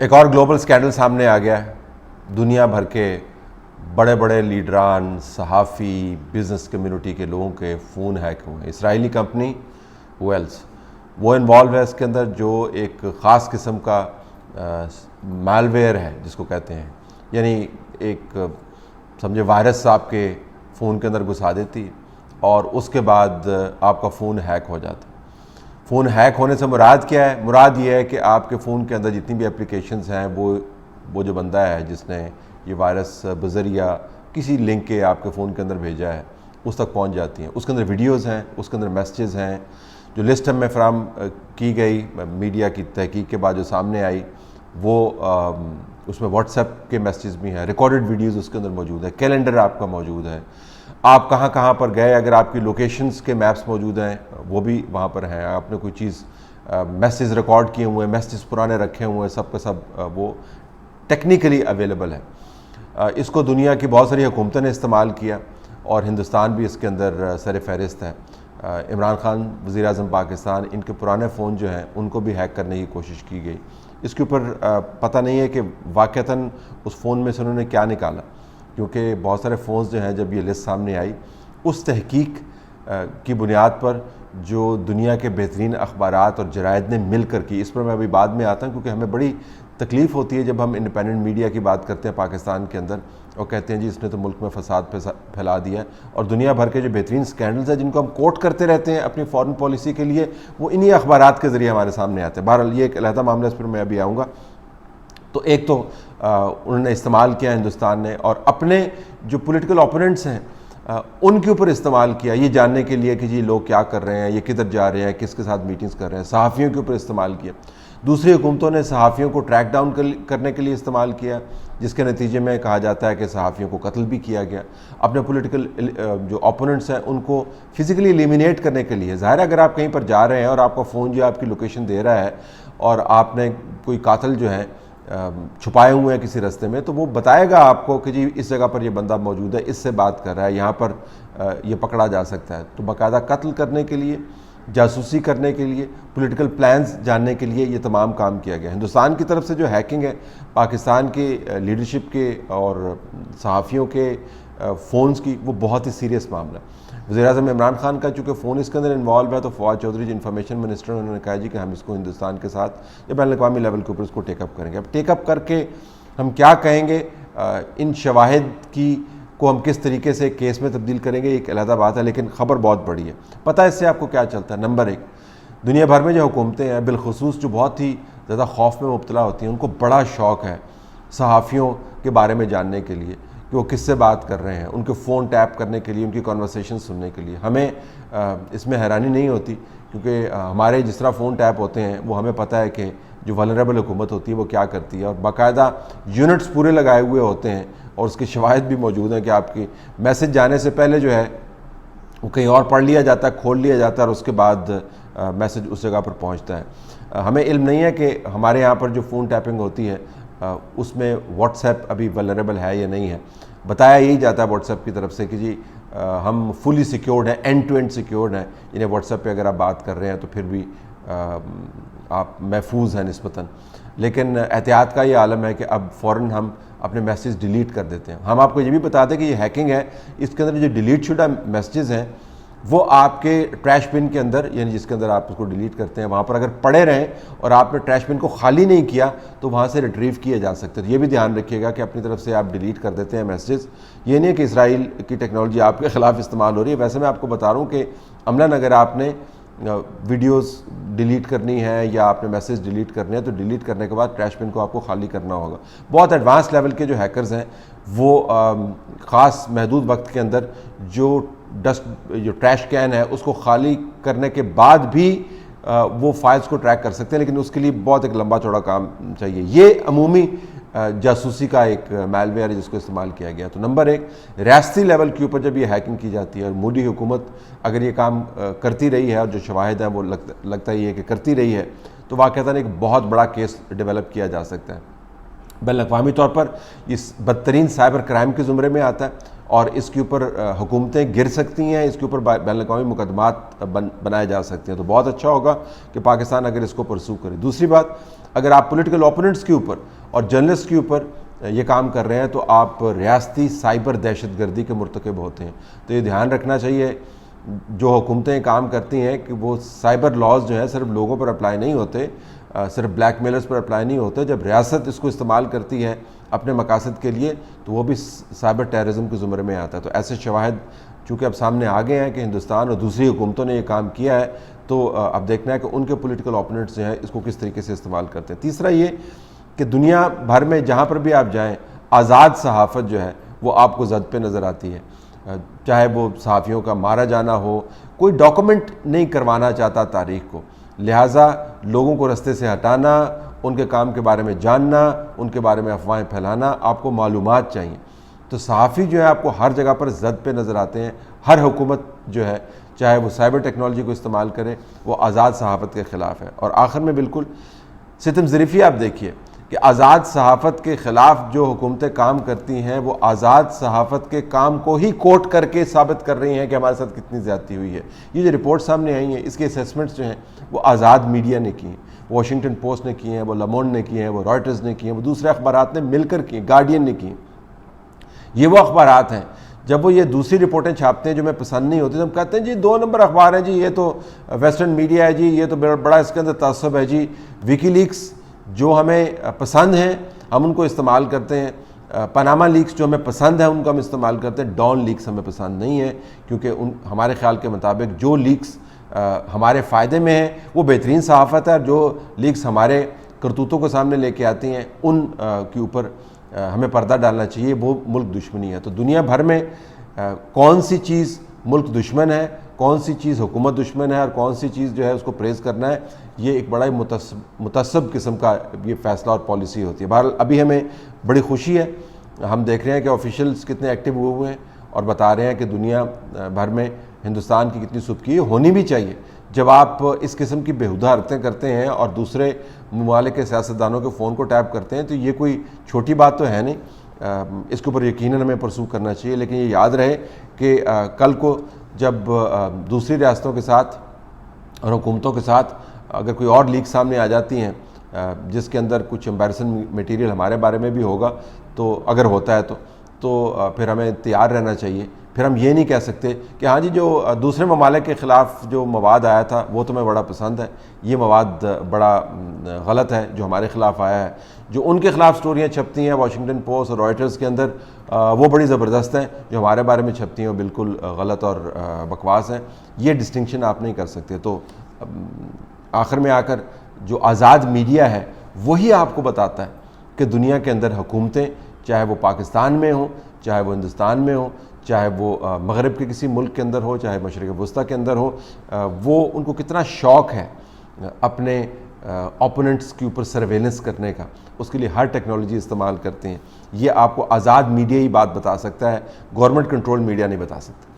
ایک اور global scandal سامنے آ گیا ہے. دنیا بھر کے بڑے بڑے لیڈران، صحافی، بزنس کمیونٹی کے لوگوں کے فون ہیک ہوئے ہیں. اسرائیلی کمپنی ویلز وہ انوالو ہے اس کے اندر، جو ایک خاص قسم کا مال ویئر ہے جس کو کہتے ہیں، یعنی ایک سمجھے وائرس آپ کے فون کے اندر گھسا دیتی اور اس کے بعد آپ کا فون ہیک ہو جاتا. فون ہیک ہونے سے مراد کیا ہے؟ مراد یہ ہے کہ آپ کے فون کے اندر جتنی بھی اپلیکیشنز ہیں وہ جو بندہ ہے جس نے یہ وائرس بذریعہ کسی لنک کے آپ کے فون کے اندر بھیجا ہے اس تک پہنچ جاتی ہیں. اس کے اندر ویڈیوز ہیں، اس کے اندر میسیجز ہیں. جو لسٹ ہمیں فراہم کی گئی میڈیا کی تحقیق کے بعد جو سامنے آئی، وہ اس میں واٹس ایپ کے میسیجز بھی ہیں، ریکارڈڈ ویڈیوز اس کے اندر موجود ہے، کیلنڈر آپ کا موجود ہے، آپ کہاں کہاں پر گئے، اگر آپ کی لوکیشنز کے میپس موجود ہیں وہ بھی وہاں پر ہیں. آپ نے کوئی چیز میسیج ریکارڈ کیے ہوئے ہیں، میسیجز پرانے رکھے ہوئے ہیں، سب کا سب وہ ٹیکنیکلی اویلیبل ہے. اس کو دنیا کی بہت ساری حکومتوں نے استعمال کیا اور ہندوستان بھی اس کے اندر سر فہرست ہے. عمران خان وزیر اعظم پاکستان، ان کے پرانے فون جو ہیں ان کو بھی ہیک کرنے کی کوشش کی گئی. اس کے اوپر پتہ نہیں ہے کہ واقعتاً اس فون میں سے انہوں نے کیا نکالا، کیونکہ بہت سارے فونز جو ہیں جب یہ لسٹ سامنے آئی اس تحقیق کی بنیاد پر جو دنیا کے بہترین اخبارات اور جرائد نے مل کر کی. اس پر میں ابھی بعد میں آتا ہوں، کیونکہ ہمیں بڑی تکلیف ہوتی ہے جب ہم انڈیپینڈنٹ میڈیا کی بات کرتے ہیں پاکستان کے اندر اور کہتے ہیں جی اس نے تو ملک میں فساد پھیلا دیا ہے، اور دنیا بھر کے جو بہترین سکینڈلز ہیں جن کو ہم کوٹ کرتے رہتے ہیں اپنی فارن پالیسی کے لیے، وہ انہی اخبارات کے ذریعے ہمارے سامنے آتے ہیں. بہرحال یہ ایک علیحدہ معاملہ، اس پر میں ابھی آؤں گا. تو ایک تو انہوں نے استعمال کیا ہندوستان نے، اور اپنے جو پولیٹیکل اوپوننٹس ہیں ان کے اوپر استعمال کیا یہ جاننے کے لیے کہ جی لوگ کیا کر رہے ہیں، یہ کدھر جا رہے ہیں، کس کے ساتھ میٹنگز کر رہے ہیں. صحافیوں کے اوپر استعمال کیا. دوسری حکومتوں نے صحافیوں کو ٹریک ڈاؤن کرنے کے لیے استعمال کیا، جس کے نتیجے میں کہا جاتا ہے کہ صحافیوں کو قتل بھی کیا گیا. اپنے پولیٹیکل جو اوپوننٹس ہیں ان کو فزیکلی ایلیمینیٹ کرنے کے لیے. ظاہر ہے اگر آپ کہیں پر جا رہے ہیں اور آپ کا فون جو آپ کی لوکیشن دے رہا ہے اور آپ نے کوئی قاتل جو ہے چھپائے ہوئے ہیں کسی رستے میں، تو وہ بتائے گا آپ کو کہ جی اس جگہ پر یہ بندہ موجود ہے، اس سے بات کر رہا ہے، یہاں پر یہ پکڑا جا سکتا ہے. تو باقاعدہ قتل کرنے کے لیے، جاسوسی کرنے کے لیے، پولیٹیکل پلانز جاننے کے لیے یہ تمام کام کیا گیا. ہندوستان کی طرف سے جو ہیکنگ ہے پاکستان کے لیڈرشپ کے اور صحافیوں کے فونز کی، وہ بہت ہی سیریس معاملہ ہے. وزیر اعظم عمران خان کا چونکہ فون اس کے اندر انوالو ہے، تو فواد چودھری جو انفارمیشن منسٹر انہوں نے کہا جی کہ ہم اس کو ہندوستان کے ساتھ یا بین الاقوامی لیول کے اوپر اس کو ٹیک اپ کریں گے. اب ٹیک اپ کر کے ہم کیا کہیں گے، ان شواہد کی کو ہم کس طریقے سے کیس میں تبدیل کریں گے، ایک علیحدہ بات ہے، لیکن خبر بہت بڑی ہے. پتہ ہے اس سے آپ کو کیا چلتا ہے؟ نمبر ایک، دنیا بھر میں جو حکومتیں ہیں بالخصوص جو بہت ہی زیادہ خوف میں مبتلا ہوتی ہیں، ان کو بڑا شوق ہے صحافیوں کے بارے میں جاننے کے لیے کہ وہ کس سے بات کر رہے ہیں، ان کے فون ٹیپ کرنے کے لیے، ان کی کنورسیشن سننے کے لیے. ہمیں اس میں حیرانی نہیں ہوتی، کیونکہ ہمارے جس طرح فون ٹیپ ہوتے ہیں وہ ہمیں پتہ ہے کہ جو ولنریبل حکومت ہوتی ہے وہ کیا کرتی ہے، اور باقاعدہ یونٹس پورے لگائے ہوئے ہوتے ہیں اور اس کے شواہد بھی موجود ہیں کہ آپ کی میسج جانے سے پہلے جو ہے وہ کہیں اور پڑھ لیا جاتا ہے، کھول لیا جاتا ہے، اور اس کے بعد میسج اس جگہ پر پہنچتا ہے. ہمیں علم نہیں ہے کہ ہمارے یہاں پر جو فون ٹیپنگ ہوتی ہے اس میں واٹس ایپ ابھی ولنریبل ہے یا نہیں ہے. بتایا یہی جاتا ہے واٹس ایپ کی طرف سے کہ جی ہم فلی سیکیورڈ ہیں، اینڈ ٹو اینڈ سیکیورڈ ہیں، یعنی واٹس ایپ پہ اگر آپ بات کر رہے ہیں تو پھر بھی آپ محفوظ ہیں نسبتاً. لیکن احتیاط کا یہ عالم ہے کہ اب فوراً ہم اپنے میسیج ڈیلیٹ کر دیتے ہیں. ہم آپ کو یہ بھی بتا دیں کہ یہ ہیکنگ ہے، اس کے اندر جو ڈیلیٹ شدہ میسیجز ہیں وہ آپ کے ٹریش بن کے اندر، یعنی جس کے اندر آپ اس کو ڈیلیٹ کرتے ہیں، وہاں پر اگر پڑے رہیں اور آپ نے ٹریش بن کو خالی نہیں کیا تو وہاں سے ریٹریو کیے جا سکتے ہیں. یہ بھی دھیان رکھیے گا کہ اپنی طرف سے آپ ڈیلیٹ کر دیتے ہیں میسیجز. یہ نہیں ہے کہ اسرائیل کی ٹیکنالوجی آپ کے خلاف استعمال ہو رہی ہے. ویسے میں آپ کو بتا رہا ہوں کہ عملاً اگر آپ نے ویڈیوز ڈیلیٹ کرنی ہے یا آپ نے میسیج ڈیلیٹ کرنے ہیں تو ڈیلیٹ کرنے کے بعد ٹریش بن کو آپ کو خالی کرنا ہوگا. بہت ایڈوانس لیول کے جو ہیکرز ہیں وہ خاص محدود وقت کے اندر جو ٹریش کین ہے اس کو خالی کرنے کے بعد بھی وہ فائلز کو ٹریک کر سکتے ہیں، لیکن اس کے لیے بہت ایک لمبا چوڑا کام چاہیے. یہ عمومی جاسوسی کا ایک میل ویئر ہے جس کو استعمال کیا گیا. تو نمبر ایک، ریاستی لیول کے اوپر جب یہ ہیکنگ کی جاتی ہے اور مودی حکومت اگر یہ کام کرتی رہی ہے اور جو شواہد ہیں وہ لگتا ہی ہے کہ کرتی رہی ہے، تو واقعتاً ایک بہت بڑا کیس ڈیولپ کیا جا سکتا ہے. بین الاقوامی طور پر اس بدترین سائبر کرائم کے زمرے میں آتا ہے. اور اس کے اوپر حکومتیں گر سکتی ہیں, اس کے اوپر بین الاقوامی مقدمات بنائے جا سکتے ہیں. تو بہت اچھا ہوگا کہ پاکستان اگر اس کو پرسو کرے. دوسری بات, اگر آپ پولیٹیکل اوپوننٹس کے اوپر اور جرنلسٹ کے اوپر یہ کام کر رہے ہیں تو آپ ریاستی سائبر دہشت گردی کے مرتکب ہوتے ہیں. تو یہ دھیان رکھنا چاہیے جو حکومتیں کام کرتی ہیں کہ وہ سائبر لاز جو ہیں صرف لوگوں پر اپلائی نہیں ہوتے, صرف بلیک میلرز پر اپلائی نہیں ہوتے. جب ریاست اس کو استعمال کرتی ہے اپنے مقاصد کے لیے تو وہ بھی سائبر ٹیررزم کے زمرے میں آتا ہے. تو ایسے شواہد چونکہ اب سامنے آ گئے ہیں کہ ہندوستان اور دوسری حکومتوں نے یہ کام کیا ہے, تو اب دیکھنا ہے کہ ان کے پولیٹیکل اوپوننٹس جو ہیں اس کو کس طریقے سے استعمال کرتے ہیں. تیسرا یہ کہ دنیا بھر میں جہاں پر بھی آپ جائیں آزاد صحافت جو ہے وہ آپ کو زد پہ نظر آتی ہے. چاہے وہ صحافیوں کا مارا جانا ہو, کوئی ڈاکومنٹ نہیں کروانا چاہتا تاریخ کو, لہٰذا لوگوں کو رستے سے ہٹانا, ان کے کام کے بارے میں جاننا, ان کے بارے میں افواہیں پھیلانا, آپ کو معلومات چاہیے. تو صحافی جو ہے آپ کو ہر جگہ پر زد پہ نظر آتے ہیں. ہر حکومت جو ہے چاہے وہ سائبر ٹیکنالوجی کو استعمال کرے وہ آزاد صحافت کے خلاف ہے. اور آخر میں بالکل ستم ظریفی آپ دیکھیے کہ آزاد صحافت کے خلاف جو حکومتیں کام کرتی ہیں وہ آزاد صحافت کے کام کو ہی کوٹ کر کے ثابت کر رہی ہیں کہ ہمارے ساتھ کتنی زیادتی ہوئی ہے. یہ جو رپورٹ سامنے آئی ہیں اس کے اسیسمنٹس جو ہیں وہ آزاد میڈیا نے کی ہیں, واشنگٹن پوسٹ نے کی ہیں, وہ لامونڈ نے کی ہیں, وہ رائٹرز نے کی ہیں, وہ دوسرے اخبارات نے مل کر کی ہیں, گارڈین نے کی ہیں. یہ وہ اخبارات ہیں جب وہ یہ دوسری رپورٹیں چھاپتے ہیں جو میں پسند نہیں ہوتی تو ہم کہتے ہیں جی 2 نمبر اخبار ہیں جی, یہ تو ویسٹرن میڈیا ہے جی, یہ تو بڑا اس کے اندر تعصب ہے جی. ویکی لیکس جو ہمیں پسند ہیں ہم ان کو استعمال کرتے ہیں, پاناما لیکس جو ہمیں پسند ہیں ان کو ہم استعمال کرتے ہیں, ڈان لیکس ہمیں پسند نہیں ہے کیونکہ ہمارے خیال کے مطابق جو لیکس ہمارے فائدے میں ہیں وہ بہترین صحافت ہے, اور جو لیکس ہمارے کرتوتوں کو سامنے لے کے آتی ہیں ان کے اوپر ہمیں پردہ ڈالنا چاہیے. وہ ملک دشمنی ہے. تو دنیا بھر میں کون سی چیز ملک دشمن ہے, کون سی چیز حکومت دشمن ہے, اور کون سی چیز جو ہے اس کو پریز کرنا ہے, یہ ایک بڑا ہی متعصب قسم کا یہ فیصلہ اور پالیسی ہوتی ہے. بہرحال ابھی ہمیں بڑی خوشی ہے, ہم دیکھ رہے ہیں کہ آفیشلز کتنے ایکٹیو ہوئے ہیں اور بتا رہے ہیں کہ دنیا بھر میں ہندوستان کی کتنی سبکی ہونی بھی چاہیے. جب آپ اس قسم کی بیہودہ حرکتیں کرتے ہیں اور دوسرے ممالک کے سیاستدانوں کے فون کو ٹیپ کرتے ہیں تو یہ کوئی چھوٹی بات تو ہے نہیں. اس کے اوپر یقیناً ہمیں پرسو کرنا چاہیے. لیکن یہ یاد رہے کہ کل کو جب دوسری ریاستوں کے ساتھ اور حکومتوں کے ساتھ اگر کوئی اور لیک سامنے آ جاتی ہیں جس کے اندر کچھ امبیرسن میٹیریل ہمارے بارے میں بھی ہوگا, تو اگر ہوتا ہے تو پھر ہمیں تیار رہنا چاہیے. پھر ہم یہ نہیں کہہ سکتے کہ ہاں جی جو دوسرے ممالک کے خلاف جو مواد آیا تھا وہ تو ہمیں بڑا پسند ہے, یہ مواد بڑا غلط ہے جو ہمارے خلاف آیا ہے. جو ان کے خلاف سٹوریاں چھپتی ہیں واشنگٹن پوسٹ اور رائٹرز کے اندر وہ بڑی زبردست ہیں, جو ہمارے بارے میں چھپتی ہیں وہ بالکل غلط اور بکواس ہیں. یہ ڈسٹنکشن آپ نہیں کر سکتے. تو آخر میں آ کر جو آزاد میڈیا ہے وہی آپ کو بتاتا ہے کہ دنیا کے اندر حکومتیں چاہے وہ پاکستان میں ہوں, چاہے وہ ہندوستان میں ہوں, چاہے وہ مغرب کے کسی ملک کے اندر ہو, چاہے مشرق وسطیٰ کے اندر ہو, وہ ان کو کتنا شوق ہے اپنے اوپوننٹس کے اوپر سرویلنس کرنے کا. اس کے لیے ہر ٹیکنالوجی استعمال کرتے ہیں. یہ آپ کو آزاد میڈیا ہی بات بتا سکتا ہے, گورنمنٹ کنٹرول میڈیا نہیں بتا سکتا.